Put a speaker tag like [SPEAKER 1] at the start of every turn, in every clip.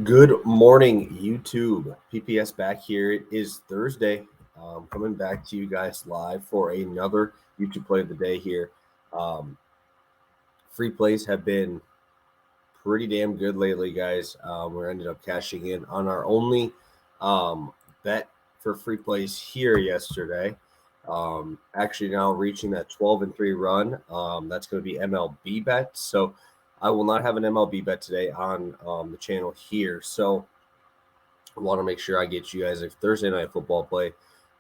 [SPEAKER 1] Good morning, YouTube. PPS back here. It is Thursday. Coming back to you guys live for another YouTube play of the day here. Um, Free plays have been pretty damn good lately, guys. We ended up cashing in on our only bet for free plays here yesterday. Actually, now reaching that 12-3 run. That's going to be MLB bet. So I will not have an MLB bet today on the channel here. So I want to make sure I get you guys a Thursday night football play.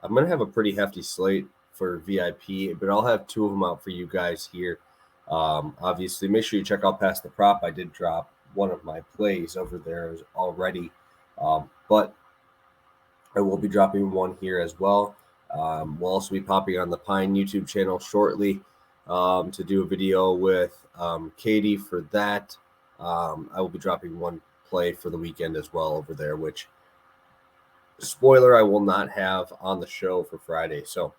[SPEAKER 1] I'm going to have a pretty hefty slate for VIP, but I'll have two of them out for you guys here. Obviously, make sure you check out Past the Prop. I did drop one of my plays over there already, but I will be dropping one here as well. We'll also be popping on the Pine YouTube channel shortly to do a video with Katie for that. I will be dropping one play for the weekend as well over there, which spoiler, I will not have on the show for Friday. So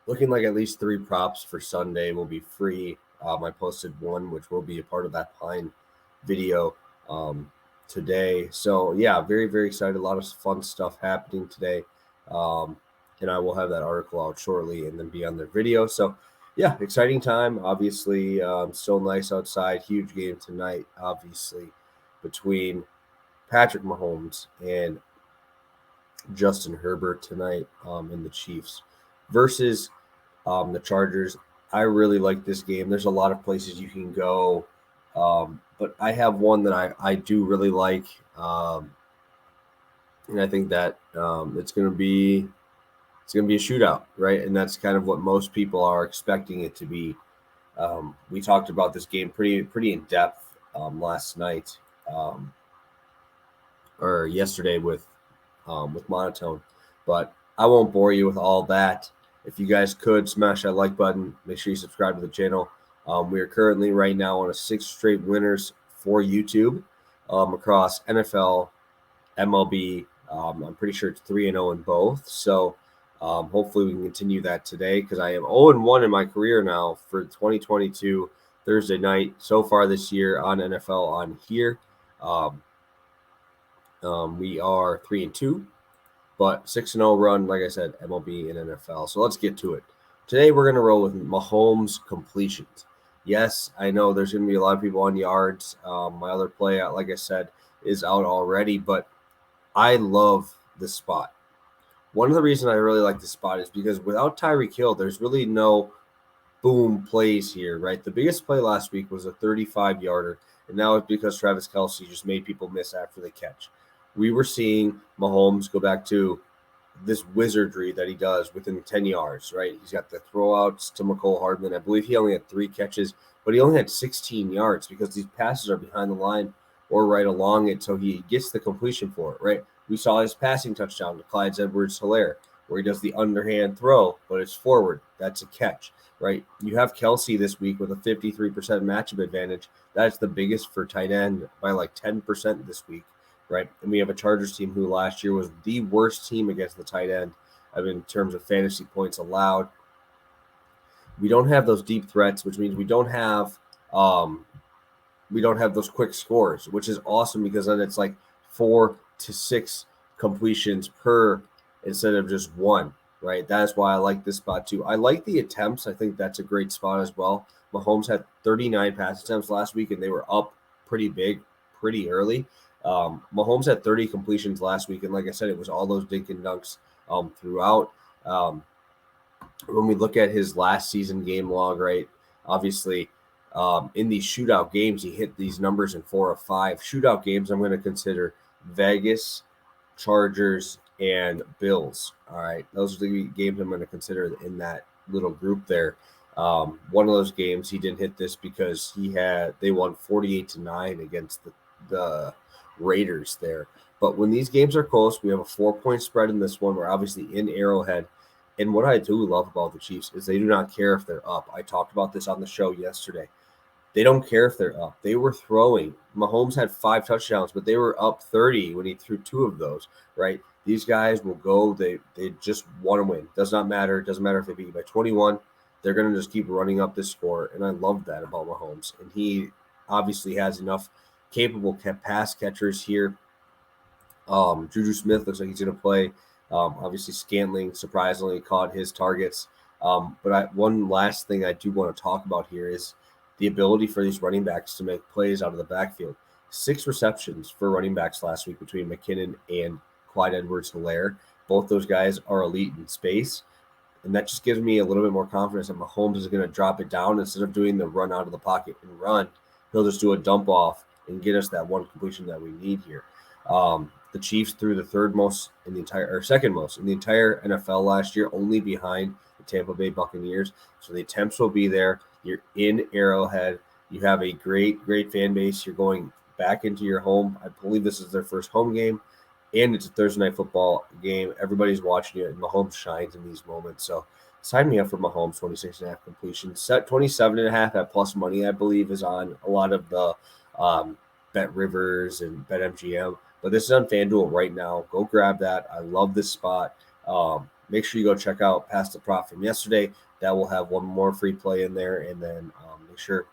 [SPEAKER 1] looking like at least 3 props for Sunday will be free. I posted one, which will be a part of that Pine video today. So yeah, very, very excited. A lot of fun stuff happening today. And I will have that article out shortly and then be on their video. So yeah, exciting time. Obviously, still nice outside. Huge game tonight, obviously, between Patrick Mahomes and Justin Herbert tonight in the Chiefs versus the Chargers. I really like this game. There's a lot of places you can go, but I have one that I do really like, and I think that it's going to be a shootout, right? And that's kind of what most people are expecting it to be. We talked about this game pretty in depth last night or yesterday with Monotone, but I won't bore you with all that. If you guys could smash that like button, make sure you subscribe to the channel. We are currently right now on a 6 straight winners for YouTube across NFL, MLB. I'm pretty sure it's 3-0 in both. So hopefully we can continue that today because I am 0-1 in my career now for 2022 Thursday night so far this year on NFL on here. We are 3-2. But 6-0 run, like I said, MLB and NFL. So let's get to it. Today we're going to roll with Mahomes completions. Yes, I know there's going to be a lot of people on yards. My other play, like I said, is out already, but I love this spot. One of the reasons I really like this spot is because without Tyreek Hill, there's really no boom plays here, right? The biggest play last week was a 35-yarder, and now it's because Travis Kelce just made people miss after the catch. We were seeing Mahomes go back to this wizardry that he does within 10 yards, right? He's got the throwouts to McCole Hardman. I believe he only had 3 catches, but he only had 16 yards because these passes are behind the line or right along it, so he gets the completion for it, right? We saw his passing touchdown to Clyde Edwards-Helaire, where he does the underhand throw, but it's forward. That's a catch, right? You have Kelce this week with a 53% matchup advantage. That's the biggest for tight end by like 10% this week. Right, and we have a Chargers team who last year was the worst team against the tight end in terms of fantasy points allowed. We don't have those deep threats, which means we don't have those quick scores, which is awesome because then it's like 4 to 6 completions per instead of just one. Right, that's why I like this spot too. I like the attempts. I think that's a great spot as well. Mahomes had 39 pass attempts last week, and they were up pretty big, pretty early. Mahomes had 30 completions last week, and like I said, it was all those dink and dunks throughout. When we look at his last season game log, right, obviously in these shootout games, he hit these numbers in 4 of 5. Shootout games, I'm going to consider Vegas, Chargers, and Bills. All right, those are the games I'm going to consider in that little group there. One of those games, he didn't hit this because they won 48-9 against the Raiders there. But when these games are close, we have a 4-point spread in this one. We're obviously in Arrowhead. And what I do love about the Chiefs is they do not care if they're up. I talked about this on the show yesterday. They don't care if they're up. They were throwing. Mahomes had 5 touchdowns, but they were up 30 when he threw 2 of those, right? These guys will go. They just want to win. Does not matter. It doesn't matter if they beat you by 21. They're going to just keep running up this score. And I love that about Mahomes. And he obviously has enough capable pass catchers here. Juju Smith looks like he's going to play. Obviously, Scantling surprisingly caught his targets. But one last thing I do want to talk about here is the ability for these running backs to make plays out of the backfield. 6 receptions for running backs last week between McKinnon and Clyde Edwards-Helaire. Both those guys are elite in space. And that just gives me a little bit more confidence that Mahomes is going to drop it down instead of doing the run out of the pocket and run. He'll just do a dump off and get us that one completion that we need here. The Chiefs threw the second most in the entire NFL last year, only behind the Tampa Bay Buccaneers. So the attempts will be there. You're in Arrowhead. You have a great, great fan base. You're going back into your home. I believe this is their first home game, and it's a Thursday night football game. Everybody's watching it, and Mahomes shines in these moments. So sign me up for Mahomes 26.5 completion. Set 27.5 at plus money, I believe, is on a lot of the Bet Rivers and Bet MGM. But this is on FanDuel right now. Go grab that. I love this spot. Make sure you go check out Past the Prop from yesterday. That will have one more free play in there. And then make sure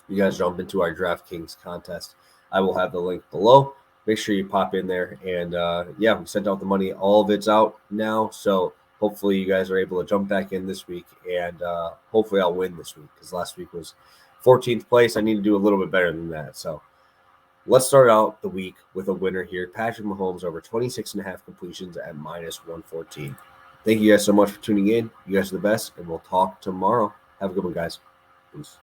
[SPEAKER 1] you guys jump into our DraftKings contest. I will have the link below. Make sure you pop in there. And, we sent out the money. All of it's out now. So hopefully you guys are able to jump back in this week. And hopefully I'll win this week because last week was 14th place. I need to do a little bit better than that. So let's start out the week with a winner here. Patrick Mahomes over 26.5 completions at -114. Thank you guys so much for tuning in. You guys are the best, and we'll talk tomorrow. Have a good one, guys. Peace.